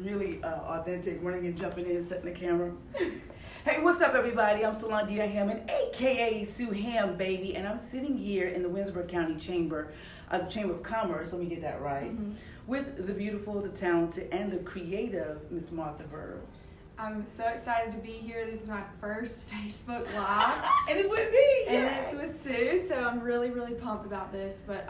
really authentic, running and jumping in, setting the camera. Hey, what's up, everybody? I'm Solandia Hammond, a.k.a. Sueham, baby, and I'm sitting here in the Williamsburg County Chamber, the Chamber of Commerce, let me get that right, with the beautiful, the talented, and the creative Miss Martha Burrows. I'm so excited to be here. This is my first Facebook Live. And it's with me. And it's with Sue, so I'm really, really pumped about this. But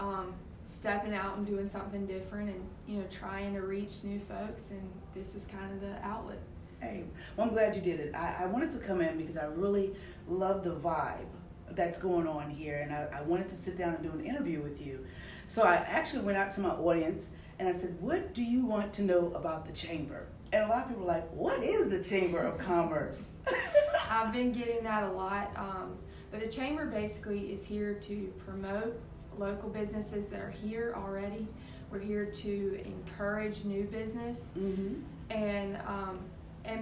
stepping out and doing something different and, trying to reach new folks, and this was kind of the outlet. Hey, well, I'm glad you did it. I wanted to come in because I really love the vibe that's going on here, and I wanted to sit down and do an interview with you. So I actually went out to my audience, and I said, what do you want to know about the Chamber? And a lot of people are like, what is the Chamber of Commerce? I've been getting that a lot, but the Chamber basically is here to promote local businesses that are here already. We're here to encourage new business, and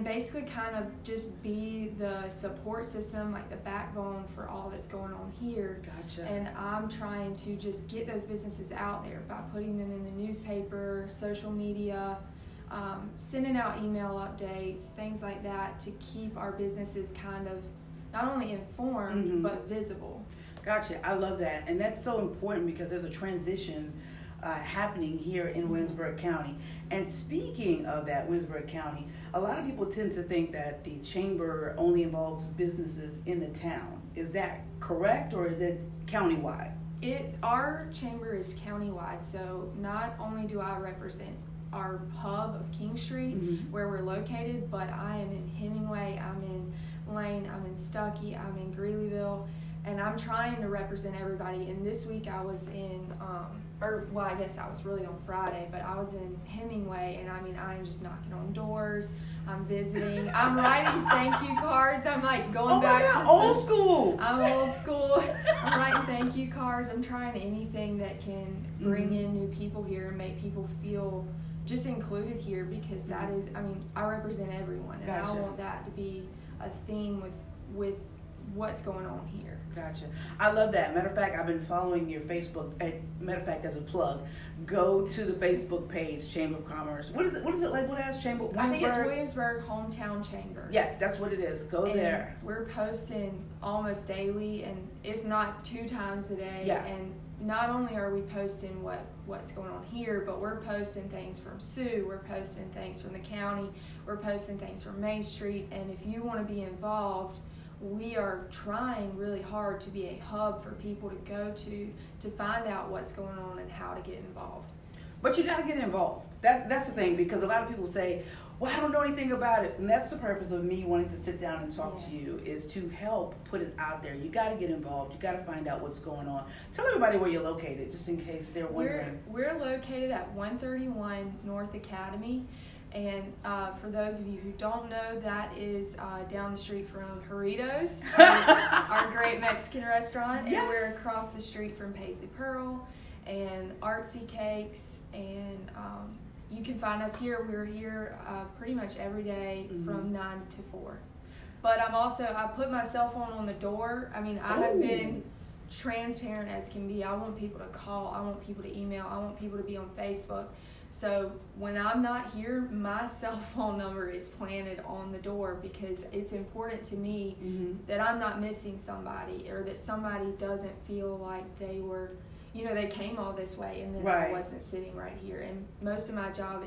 basically kind of just be the support system, like the backbone for all that's going on here. Gotcha. And I'm trying to just get those businesses out there by putting them in the newspaper, social media, sending out email updates, things like that, to keep our businesses kind of not only informed, but visible. Gotcha. I love that. And that's so important because there's a transition happening here in Williamsburg County. And speaking of that, Williamsburg County, a lot of people tend to think that the Chamber only involves businesses in the town. Is that correct, or is it countywide? Our Chamber is countywide, so not only do I represent our hub of King Street, where we're located, but I am in Hemingway, I'm in Lane, I'm in Stuckey, I'm in Greeleyville, and I'm trying to represent everybody. And this week I was in, I guess I was really on Friday, but I was in Hemingway, and I'm just knocking on doors, I'm visiting, I'm writing thank you cards, I'm like going back to old school. I'm old school. I'm writing thank you cards, I'm trying anything that can bring in new people here and make people feel just included here, because that is, I represent everyone, and I want that to be a theme with what's going on here. Gotcha. I love that. Matter of fact, I've been following your Facebook. Matter of fact, as a plug, go to the Facebook page, Chamber of Commerce. What is it labeled as? Chamber? I think it's Williamsburg Hometown Chamber. Yeah, that's what it is. Go there. We're posting almost daily, and if not 2 times a day. Yeah. And not only are we posting what's going on here, but we're posting things from Sue, we're posting things from the county, we're posting things from Main Street, and if you want to be involved, we are trying really hard to be a hub for people to go to find out what's going on and how to get involved. But you got to get involved. That's the thing, because a lot of people say, well, I don't know anything about it. And that's the purpose of me wanting to sit down and talk to you, is to help put it out there. You got to get involved. You got to find out what's going on. Tell everybody where you're located, just in case they're wondering. We're located at 131 North Academy. And for those of you who don't know, that is down the street from Jarritos, our great Mexican restaurant. Yes. And we're across the street from Paisley Pearl and Artsy Cakes. And you can find us here. We're here pretty much every day from 9 to 4. But I put my cell phone on the door. I have been transparent as can be. I want people to call. I want people to email. I want people to be on Facebook. So when I'm not here, my cell phone number is planted on the door, because it's important to me that I'm not missing somebody, or that somebody doesn't feel like they were, they came all this way and then I wasn't sitting right here. And most of my job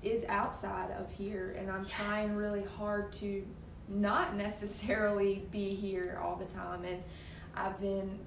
is outside of here, and I'm trying really hard to not necessarily be here all the time. And I've been,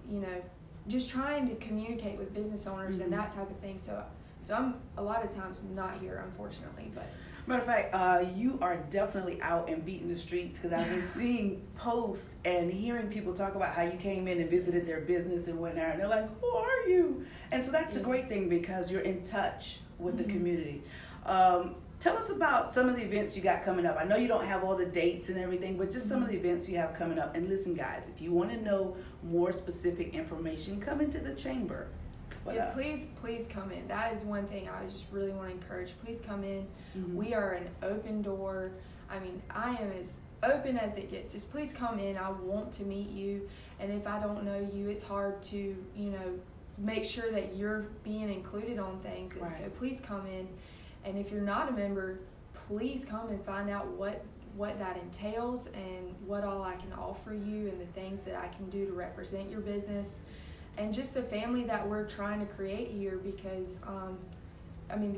just trying to communicate with business owners and that type of thing. So I'm a lot of times not here, unfortunately. But matter of fact, you are definitely out and beating the streets, because I've been seeing posts and hearing people talk about how you came in and visited their business and whatnot, and they're like, who are you? And so that's a great thing, because you're in touch with the community. Tell us about some of the events you got coming up. I know you don't have all the dates and everything, but just some of the events you have coming up. And listen, guys, if you want to know more specific information, come into the Chamber. Please come in. That is one thing I just really want to encourage. Please come in. We are an open door. I am as open as it gets. Just please come in. I want to meet you. And if I don't know you, it's hard to, make sure that you're being included on things. And so please come in. And if you're not a member, please come and find out what that entails and what all I can offer you and the things that I can do to represent your business and just the family that we're trying to create here, because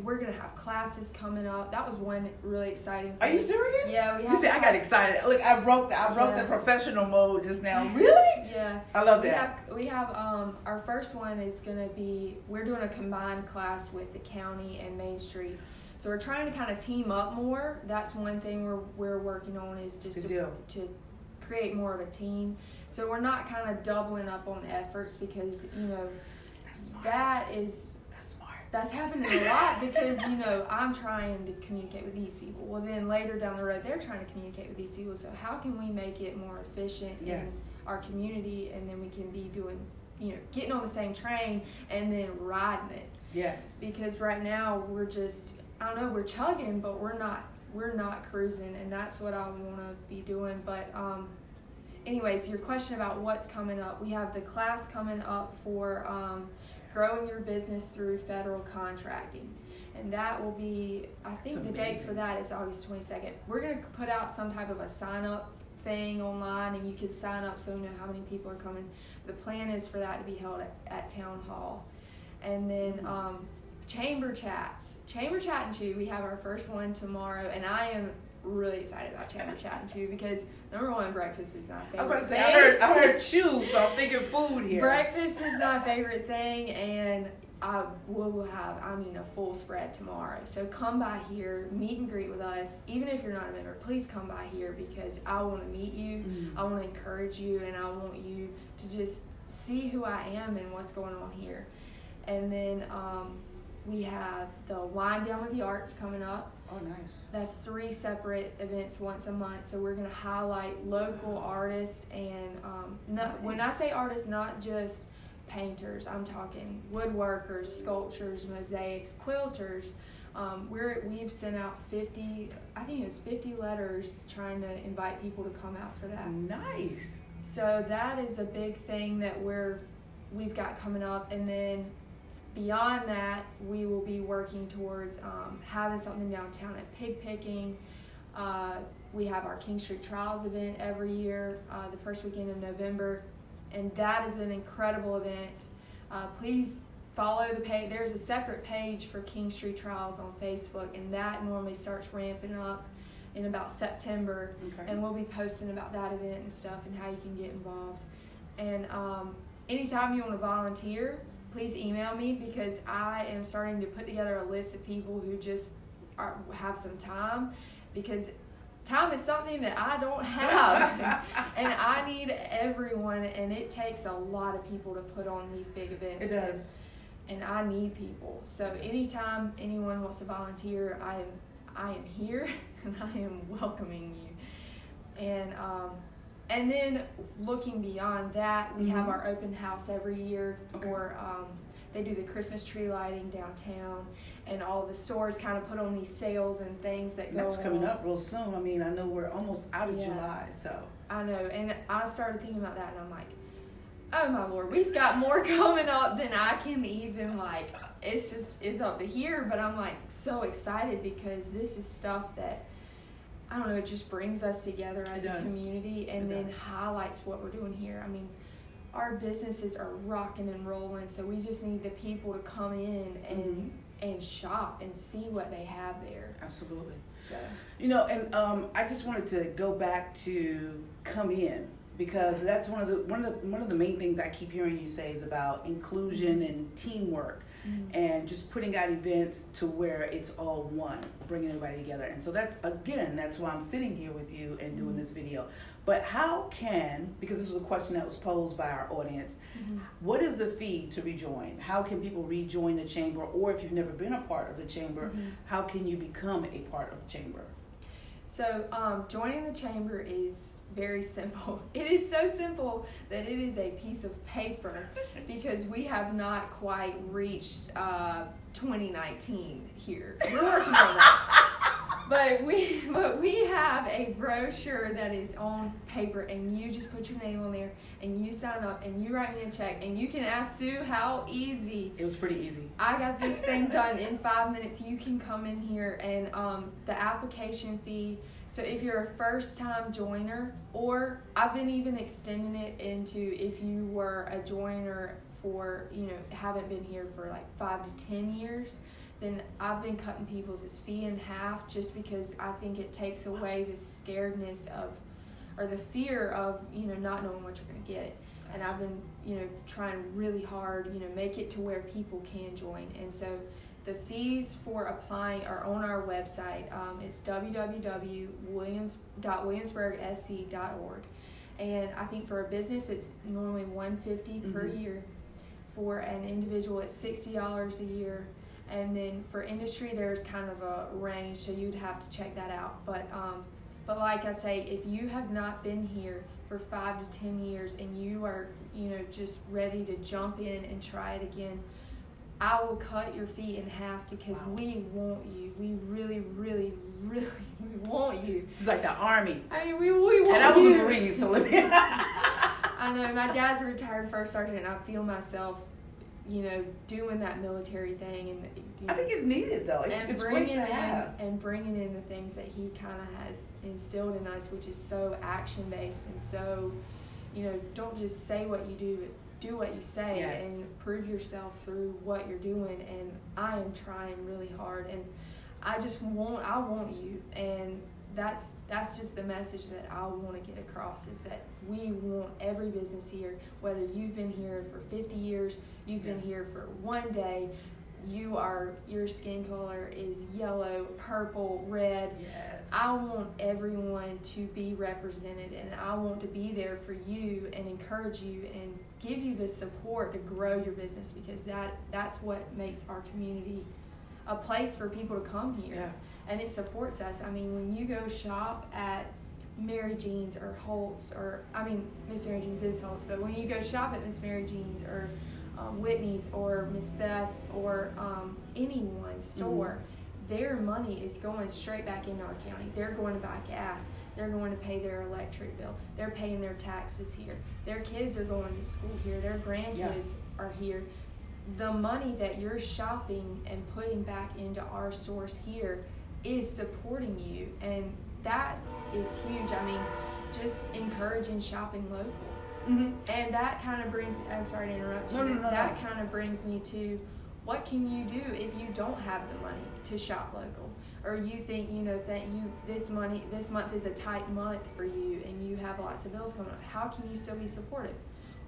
we're going to have classes coming up. That was one really exciting thing. Are you serious? Yeah, we have. You see, I got excited. Look, I broke the professional mode just now. Really? Yeah. I love that. We have our first one is going to be, we're doing a combined class with the county and Main Street. So we're trying to kind of team up more. That's one thing we're working on, is just to create more of a team. So we're not kind of doubling up on efforts, because that's happening a lot, because I'm trying to communicate with these people. Well, then later down the road, they're trying to communicate with these people. So how can we make it more efficient in our community, and then we can be doing, getting on the same train and then riding it. Yes. Because right now we're just, we're chugging, but we're not cruising, and that's what I want to be doing. But anyways, your question about what's coming up, we have the class coming up for growing your business through federal contracting, and that will be, I think the date for that is August 22nd. We're going to put out some type of a sign-up thing online, and you can sign up so you know how many people are coming. The plan is for that to be held at Town Hall. And then Chamber Chatting Chew, we have our first one tomorrow, and I am really excited about Chamber Chatting Chew, because number one, breakfast is my favorite. I was about to say, I heard chew, so I'm thinking food here. Breakfast is my favorite thing, and we'll have, a full spread tomorrow. So come by here, meet and greet with us. Even if you're not a member, please come by here, because I want to meet you, I want to encourage you, and I want you to just see who I am and what's going on here. And then we have the Wind Down with the Arts coming up. Oh, nice. That's 3 separate events once a month. So we're going to highlight local artists, and when I say artists, not just painters. I'm talking woodworkers, sculptures, mosaics, quilters. We've sent out 50 letters trying to invite people to come out for that. Nice. So that is a big thing that we've got coming up, and then beyond that, we will be working towards having something downtown at Pig Picking. We have our King Street Trials event every year, the first weekend of November, and that is an incredible event. Please follow the page. There's a separate page for King Street Trials on Facebook, and that normally starts ramping up in about September, and we'll be posting about that event and stuff and how you can get involved. And anytime you want to volunteer, please email me, because I am starting to put together a list of people who just have some time, because time is something that I don't have, and I need everyone, and it takes a lot of people to put on these big events. It does. And I need people. So anytime anyone wants to volunteer, I am here, and I am welcoming you. And then looking beyond that, we have our open house every year for they do the Christmas tree lighting downtown, and all the stores kind of put on these sales and things that go on. That's coming up real soon. I know we're almost out of July, so. I know, and I started thinking about that, and I'm like, oh my Lord, we've got more coming up than I can even, it's up to here, but I'm so excited, because this is stuff that, I don't know, it just brings us together as a community, and then highlights what we're doing here. Our businesses are rocking and rolling, so we just need the people to come in and shop and see what they have there. Absolutely. So, I just wanted to go back to come in, because that's one of the main things I keep hearing you say is about inclusion and teamwork. And just putting out events to where it's all one, bringing everybody together. And so that's why I'm sitting here with you and doing this video. But because this was a question that was posed by our audience, what is the fee to rejoin? How can people rejoin the chamber? Or if you've never been a part of the chamber, how can you become a part of the chamber? So joining the chamber is very simple. It is so simple that it is a piece of paper, because we have not quite reached 2019 here. We're working on that. But we have a brochure that is on paper, and you just put your name on there, and you sign up, and you write me a check, and you can ask Sue how easy. It was pretty easy. I got this thing done in 5 minutes. You can come in here, and the application fee. So if you're a first-time joiner, or I've been even extending it into if you were a joiner for, haven't been here for like 5 to 10 years, then I've been cutting people's fee in half, just because I think it takes away the scaredness of, or the fear of, not knowing what you're going to get. And I've been, trying really hard, make it to where people can join. And so the fees for applying are on our website. It's www.williamsburgsc.org. And I think for a business, it's normally $150 per year. For an individual, it's $60 a year. And then for industry, there's kind of a range, so you'd have to check that out. But like I say, if you have not been here for 5 to 10 years and you are, just ready to jump in and try it again, I will cut your fee in half, because we want you. We really, really, really want you. It's like the Army. I mean, we want you. And I was a Marine, so let me. I know, my dad's a retired first sergeant, and I feel myself, doing that military thing, and I think it's needed though. It's great to have. And bringing in the things that he kind of has instilled in us, which is so action based and so, don't just say what you do, but do what you say. Yes. And prove yourself through what you're doing. And I am trying really hard, and I want you, and that's just the message that I want to get across, is that we want every business here, whether you've been here for 50 years, you've been here for one day, your skin color is yellow, purple, red. Yes. I want everyone to be represented, and I want to be there for you and encourage you and give you the support to grow your business, because that's what makes our community a place for people to come here. Yeah. And it supports us. I mean, when you go shop at Mary Jean's or Holt's, Miss Mary Jean's is Holt's, but when you go shop at Miss Mary Jean's or Whitney's or Miss Beth's or anyone's store, their money is going straight back into our county. They're going to buy gas. They're going to pay their electric bill. They're paying their taxes here. Their kids are going to school here. Their grandkids are here. The money that you're shopping and putting back into our stores here is supporting you, and that is huge. I mean, just encouraging shopping local. And that kind of brings, I'm sorry to interrupt you, that kind of brings me to, what can you do if you don't have the money to shop local, or you think this month is a tight month for you and you have lots of bills coming up? How can you still be supportive?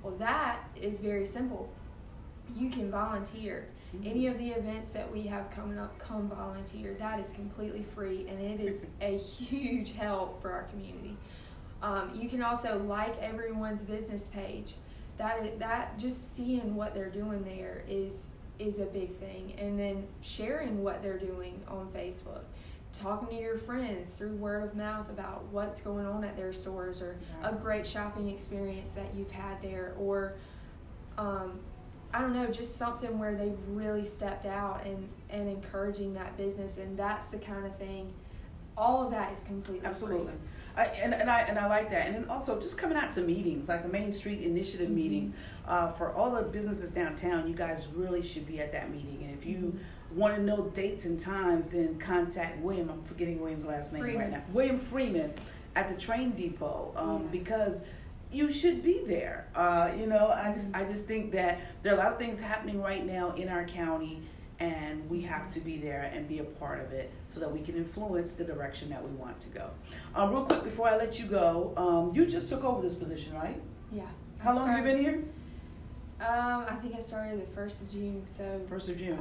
Well, that is very simple. You can volunteer. Any of the events that we have coming up, come volunteer. That is completely free, and it is a huge help for our community. You can also like everyone's business page. That just seeing what they're doing there is a big thing, and then sharing what they're doing on Facebook, talking to your friends through word of mouth about what's going on at their stores, or a great shopping experience that you've had there, or I don't know, just something where they've really stepped out and encouraging that business. And that's the kind of thing, all of that is completely absolutely free. I like that. And then also just coming out to meetings like the Main Street Initiative meeting for all the businesses downtown. You guys really should be at that meeting, and if you want to know dates and times, then contact William. I'm forgetting William's last name right now. William Freeman at the train depot, because you should be there. I just think that there are a lot of things happening right now in our county, and we have to be there and be a part of it so that we can influence the direction that we want to go. Real quick before I let you go, you just took over this position, right? Yeah. How long have you been here? I think I started the 1st of June, so 1st of June.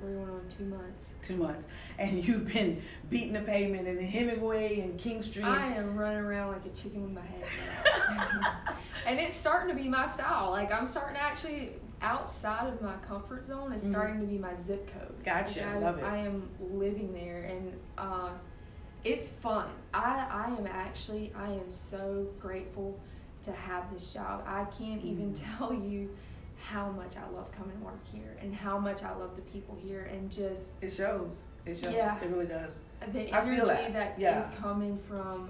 We're going on 2 months. 2 months. And you've been beating the pavement in Hemingway and King Street. I am running around like a chicken with my head cut. And it's starting to be my style. Like, I'm starting to actually, outside of my comfort zone, it's starting to be my zip code. Gotcha. Like, love it. I am living there, and it's fun. I am so grateful to have this job. I can't even tell you how much I love coming to work here and how much I love the people here, and just it shows. Yeah, it really does. The I feel energy that yeah. is coming from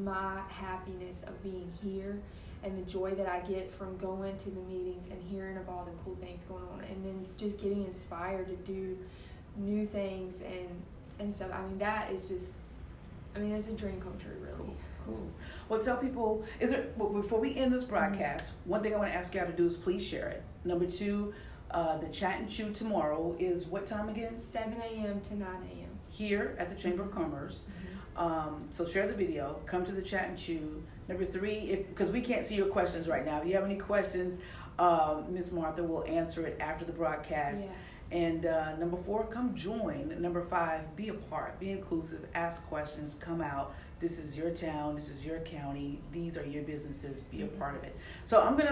my happiness of being here, and the joy that I get from going to the meetings and hearing of all the cool things going on, and then just getting inspired to do new things and stuff. I mean, that is just, I mean, it's a dream come true, really. Cool. Well, tell people, before we end this broadcast, one thing I want to ask y'all to do is please share it. Number 2, the Chat and Chew tomorrow is what time again? 7 a.m. to 9 a.m. Here at the Chamber of Commerce. So share the video, come to the Chat and Chew. Number 3, because we can't see your questions right now. If you have any questions, Miss Martha will answer it after the broadcast. Yeah. And number 4, come join. Number 5, be a part, be inclusive, ask questions, come out. This is your town, this is your county, these are your businesses, be a part of it. So I'm going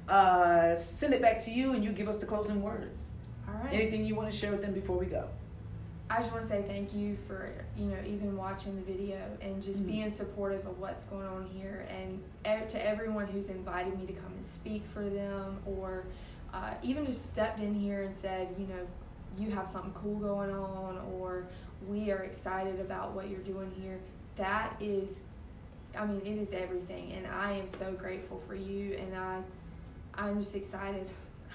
to send it back to you, and you give us the closing words. All right. Anything you want to share with them before we go? I just want to say thank you for, even watching the video and just being supportive of what's going on here, and to everyone who's invited me to come and speak for them, or even just stepped in here and said, you have something cool going on, or we are excited about what you're doing here. That is, it is everything, and I am so grateful for you, and I'm just excited.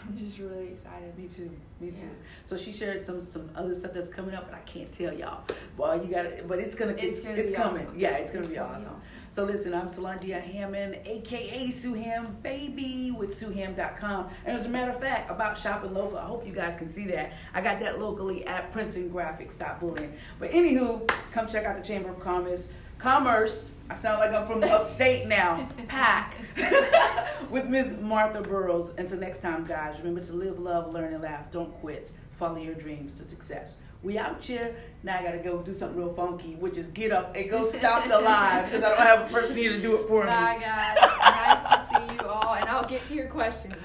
I'm just really excited. Me too. So she shared some other stuff that's coming up, but I can't tell y'all. Well, you got it, but it's coming. Awesome. Yeah, it's gonna be awesome. So listen, I'm Salandia Hammond, aka Sueham, baby, with sueham.com. And as a matter of fact, about shopping local, I hope you guys can see that. I got that locally at Princeton Graphics. Stop bullying. But anywho, come check out the Chamber of Commerce. I sound like I'm from the upstate now. Pack with Ms. Martha Burrows. Until next time, guys, remember to live, love, learn, and laugh. Don't quit. Follow your dreams to success. We out here. Now I got to go do something real funky, which is get up and go stop the live, because I don't have a person here to do it for me. Bye, guys. Nice to see you all, and I'll get to your questions.